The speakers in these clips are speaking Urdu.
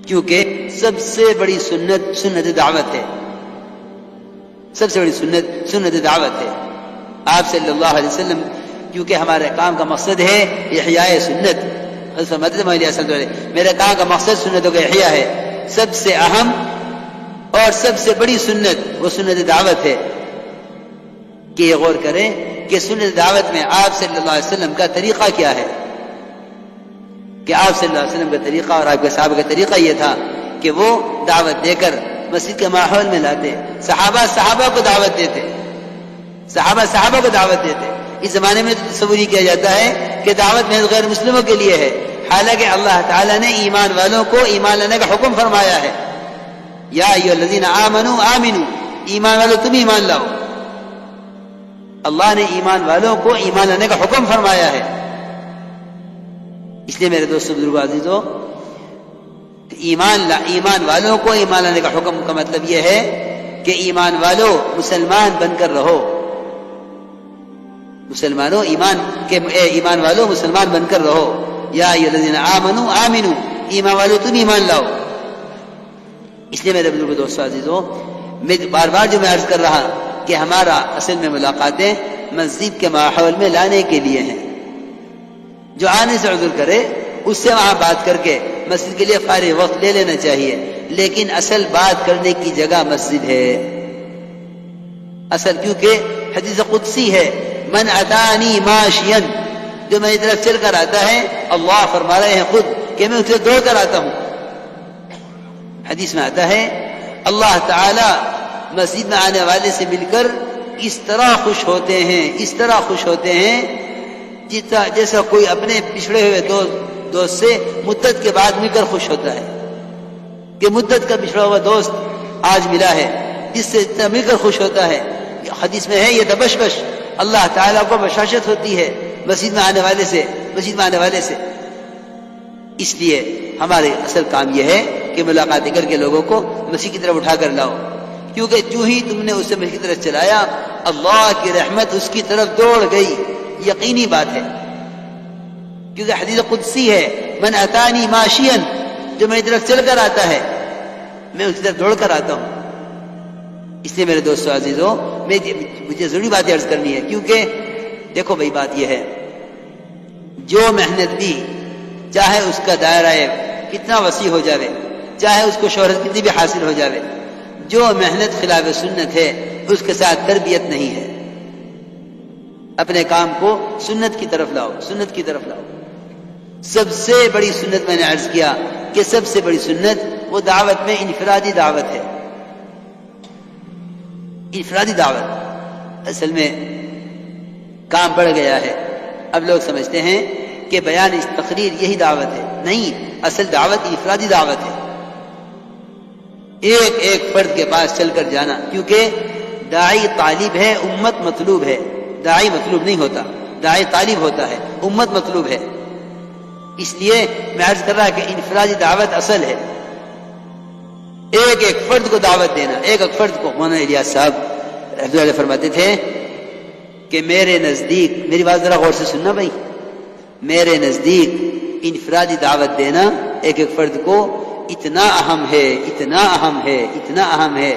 کیونکہ سب سے بڑی سنت سنت دعوت ہے، سب سے بڑی سنت سنت دعوت ہے۔ آپ صلی اللہ علیہ وسلم کیونکہ ہمارے کام کا مقصد ہے احیاء سنت، میرے کام کا مقصد سنتوں کا احیاء ہے۔ سب سے اہم اور سب سے بڑی سنت وہ سنت دعوت ہے۔ کہ یہ غور کریں کہ سنت دعوت میں آپ صلی اللہ علیہ وسلم کا طریقہ کیا ہے، کہ آپ صلی اللہ علیہ وسلم کا طریقہ اور آپ کے صحابہ کا طریقہ یہ تھا کہ وہ دعوت دے کر مسجد کے ماحول میں لاتے، صحابہ کو دعوت دیتے، صحابہ کو دعوت دیتے۔ اس زمانے میں تو تصور ہی کیا جاتا ہے کہ دعوت محض غیر مسلموں کے لیے ہے، حالانکہ اللہ تعالیٰ نے ایمان والوں کو ایمان لانے کا حکم فرمایا ہے۔ یا ایھا الذین آمنوا آمنوا، ایمان والوں تم ایمان لاؤ۔ اللہ نے ایمان والوں کو ایمان لانے کا حکم فرمایا ہے۔ اس لیے میرے دوستو بزرگو عزیزو، ایمان والوں کو ایمان لانے کا حکم کا مطلب یہ ہے کہ ایمان والوں مسلمان بن کر رہو، ایمان والوں مسلمان بن کر رہو۔ یا ایھا الذین آمنوا آمنوا، ایمان والوں تم ایمان لاؤ۔ اس لیے میرے بزرگو دوستو عزیزو، میں بار بار جو میں عرض کر رہا کہ ہمارا اصل میں ملاقاتیں مسجد کے ماحول میں لانے کے لیے ہیں۔ جو آنے سے عذر کرے اس سے وہاں بات کر کے مسجد کے لیے فارغ وقت لے لینا چاہیے، لیکن اصل بات کرنے کی جگہ مسجد ہے۔ اصل کیونکہ حدیث قدسی ہے، من اتانی ماشیا، جو میری طرف چل کر آتا ہے، اللہ فرما رہے ہیں خود کہ میں اسے دوڑ کر آتا ہوں۔ حدیث میں آتا ہے اللہ تعالی مسجد میں آنے والے سے مل کر اس طرح خوش ہوتے ہیں جیسا کوئی اپنے بچھڑے ہوئے دوست سے مدت کے بعد مل کر خوش ہوتا ہے، کہ مدت کا بچھڑا ہوا دوست آج ملا ہے، جس سے اتنا مل کر خوش ہوتا ہے۔ حدیث میں ہے یہ تبشبش، اللہ تعالیٰ کو بشاشت ہوتی ہے مسجد میں آنے والے سے۔ اس لیے ہمارے اصل کام یہ ہے کہ ملاقاتیں کر کے لوگوں کو مسیح کی طرف اٹھا کر لاؤ، کیونکہ جو ہی تم نے اسے مسیح کی طرف چلایا، اللہ کی رحمت اس کی طرف دوڑ گئی، یقینی بات ہے۔ کیونکہ حدیث قدسی ہے، من اتانی ماشیا، جو میری طرف چل کر آتا ہے میں اس کی طرف دوڑ کر آتا ہوں۔ اس لیے میرے دوستو عزیزو، مجھے ضروری بات عرض کرنی ہے، کیونکہ دیکھو بھائی بات یہ ہے، جو محنت بھی چاہے اس کا دائرہ کتنا وسیع ہو جاوے، چاہے اس کو شہرت کتنی بھی حاصل ہو جاوے، جو محنت خلاف سنت ہے اس کے ساتھ تربیت نہیں ہے۔ اپنے کام کو سنت کی طرف لاؤ۔ سب سے بڑی سنت میں نے عرض کیا کہ سب سے بڑی سنت وہ دعوت میں انفرادی دعوت ہے۔ انفرادی دعوت اصل میں کام بڑھ گیا ہے، اب لوگ سمجھتے ہیں کہ بیان تقریر یہی دعوت ہے، نہیں، اصل دعوت انفرادی دعوت ہے۔ ایک فرد کے پاس چل کر جانا، کیونکہ داعی طالب ہے، امت مطلوب ہے۔ داعی مطلوب نہیں ہوتا، داعی طالب ہوتا ہے، امت مطلوب ہے۔ اس لیے میں عرض کر رہا کہ انفرادی دعوت اصل ہے، ایک فرد کو دعوت دینا، ایک فرد کو۔ مولانا الیاس صاحب رحمۃ اللہ فرماتے تھے کہ میرے نزدیک، میری بات ذرا غور سے سننا بھائی، میرے نزدیک انفرادی دعوت دینا ایک فرد کو اتنا اہم ہے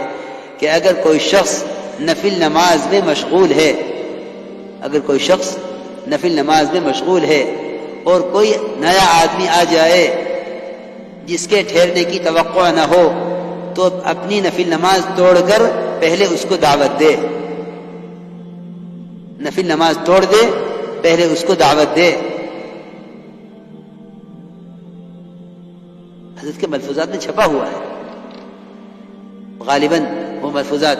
کہ اگر کوئی شخص نفل نماز میں مشغول ہے اور کوئی نیا آدمی آ جائے جس کے ٹھہرنے کی توقع نہ ہو، تو اپنی نفل نماز توڑ کر پہلے اس کو دعوت دے، نفل نماز توڑ دے، پہلے اس کو دعوت دے۔ حضرت کے ملفوظات میں چھپا ہوا ہے، غالباً وہ ملفوظات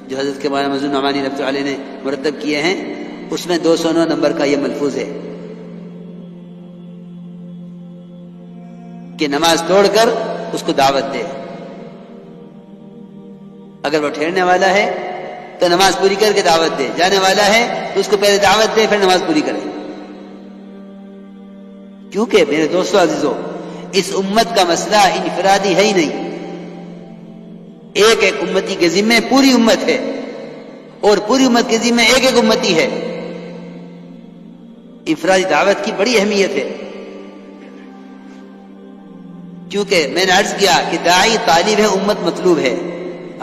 جو حضرت کے مولانا مظہور نعمانی رحمۃ اللہ علیہ نے مرتب کیے ہیں، اس میں 209 نمبر کا یہ ملفوظ ہے کہ نماز توڑ کر اس کو دعوت دے۔ اگر وہ ٹھہرنے والا ہے تو نماز پوری کر کے دعوت دے، جانے والا ہے تو اس کو پہلے دعوت دے پھر نماز پوری کرے۔ کیونکہ میرے دوستو عزیزو، اس امت کا مسئلہ انفرادی ہے ہی نہیں، ایک ایک امتی کے ذمے پوری امت ہے اور پوری امت کے ذمے ایک ایک امتی ہے. انفرادی دعوت کی بڑی اہمیت ہے، کیونکہ میں نے عرض کیا کہ داعی طالب ہے، امت مطلوب ہے.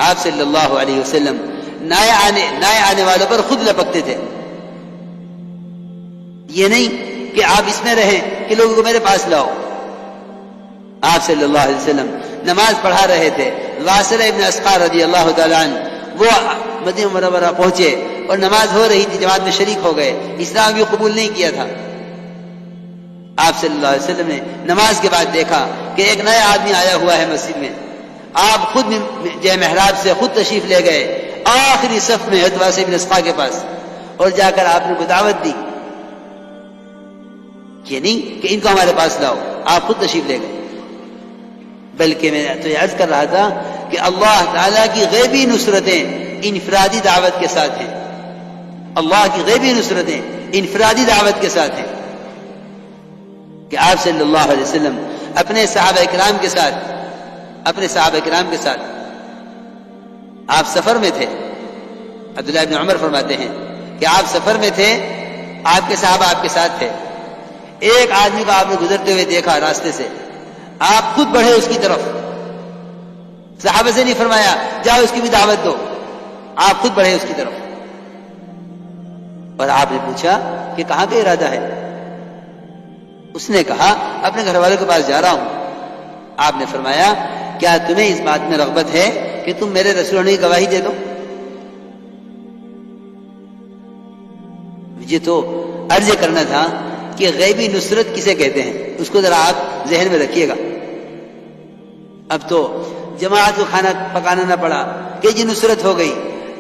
آپ صلی اللہ علیہ وسلم نئے آنے والوں پر خود لپکتے تھے. یہ نہیں کہ آپ اس میں رہیں کہ لوگوں کو میرے پاس لاؤ. آپ صلی اللہ علیہ وسلم نماز پڑھا رہے تھے. واصلہ ابن اسقا رضی اللہ تعالیٰ عنہ وہ مدینہ منورہ پہنچے اور نماز ہو رہی تھی، جماعت میں شریک ہو گئے. اسلام بھی قبول نہیں کیا تھا. آپ صلی اللہ علیہ وسلم نے نماز کے بعد دیکھا کہ ایک نیا آدمی آیا ہوا ہے مسجد میں. آپ خود جے محراب سے خود تشریف لے گئے آخری صف میں حضرت واصلہ ابن اسقا کے پاس اور جا کر آپ نے کو دعوت دی. یہ نہیں کہ ان کو ہمارے پاس لاؤ، آپ خود تشریف لے گئے. بلکہ میں تو یہ عرض کر رہا تھا کہ اللہ تعالیٰ کی غیبی نصرتیں انفرادی دعوت کے ساتھ ہیں. اللہ کی غیبی نصرتیں انفرادی دعوت کے ساتھ ہیں. کہ آپ صلی اللہ علیہ وسلم اپنے صحابہ کرام کے ساتھ آپ سفر میں تھے. عبداللہ ابن عمر فرماتے ہیں کہ آپ سفر میں تھے، آپ کے صحابہ آپ کے ساتھ تھے. ایک آدمی کو آپ نے گزرتے ہوئے دیکھا راستے سے، آپ خود بڑھے اس کی طرف. صحابہ سے نہیں فرمایا جاؤ اس کی بھی دعوت دو، آپ خود بڑھے اس کی طرف. اور آپ نے پوچھا کہ کہاں کا ارادہ ہے؟ اس نے کہا اپنے گھر والوں کے پاس جا رہا ہوں. آپ نے فرمایا کیا تمہیں اس بات میں رغبت ہے کہ تم میرے رسول ہونے کی گواہی دے دو؟ مجھے تو عرض کرنا تھا کہ غیبی نصرت کسے کہتے ہیں، اس کو ذرا آپ ذہن میں رکھیے گا. اب تو جماعت کو کھانا پکانا نہ پڑا کہ جی نصرت ہو گئی.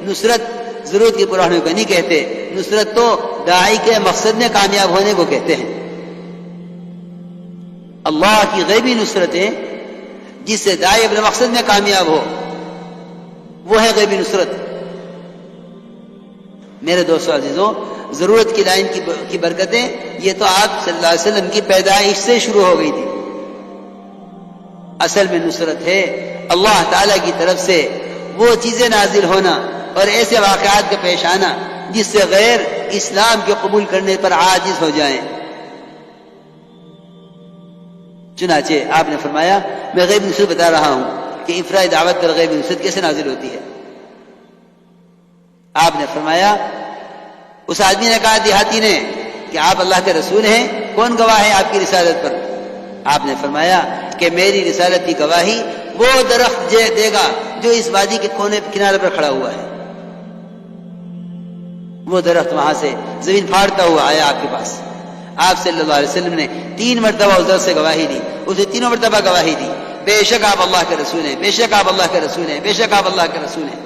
نصرت ضرورت کے پورا ہونے کو نہیں کہتے، نصرت تو داعی کے مقصد میں کامیاب ہونے کو کہتے ہیں. اللہ کی غیبی نصرتیں جس سے داعی اپنے مقصد میں کامیاب ہو، وہ ہے غیبی نصرت. میرے دوستو عزیزوں، ضرورت کی لائن کی برکتیں یہ تو آپ صلی اللہ علیہ وسلم کی پیدائش سے شروع ہو گئی تھی. اصل میں نصرت ہے اللہ تعالی کی طرف سے وہ چیزیں نازل ہونا اور ایسے واقعات کا پیش آنا جس سے غیر اسلام کے قبول کرنے پر عاجز ہو جائیں. چنانچہ آپ نے فرمایا میں غیبی نصرت بتا رہا ہوں کہ انفرادی دعوت پر غیبی نصرت کیسے نازل ہوتی ہے. آپ نے فرمایا، اس آدمی نے کہا دیہاتی نے کہ آپ اللہ کے رسول ہیں، کون گواہ ہے آپ کی رسالت پر؟ آپ نے فرمایا کہ میری رسالت کی گواہی وہ درخت دے گا جو اس وادی کے کونے کنارے پر کھڑا ہوا ہے. وہ درخت وہاں سے زمین پھاڑتا ہوا آیا آپ کے پاس. آپ صلی اللہ علیہ وسلم نے 3 مرتبہ اس درخت سے گواہی دی. اسے تینوں مرتبہ گواہی دی بے شک آپ اللہ کے رسول ہیں، بے شک آپ اللہ کے رسول ہیں، بے شک آپ اللہ کے رسول ہیں.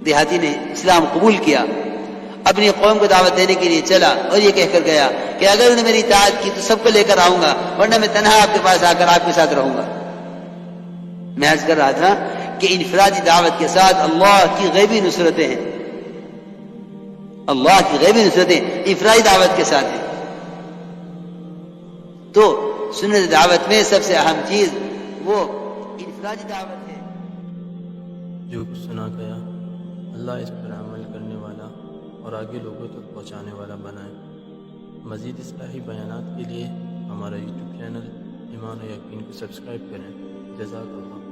دیہاتی نے اسلام قبول کیا، اپنی قوم کو دعوت دینے کے لیے چلا اور یہ کہہ کر گیا کہ اگر انہوں نے میری اطاعت کی تو سب کو لے کر آؤں گا، ورنہ میں تنہا آپ کے پاس آ کر آپ کے ساتھ رہوں گا. میں عرض کر رہا تھا کہ انفرادی دعوت کے ساتھ اللہ کی غیبی نصرتیں ہیں. اللہ کی غیبی نصرتیں انفرادی دعوت کے ساتھ ہیں. تو سنت دعوت میں سب سے اہم چیز وہ انفرادی دعوت ہے. جو سنا گیا اللہ اس پر عمل کرنے والا اور آگے لوگوں تک پہنچانے والا بنائے. مزید اصلاحی بیانات کے لیے ہمارا یوٹیوب چینل ایمان و یقین کو سبسکرائب کریں. جزاک اللہ.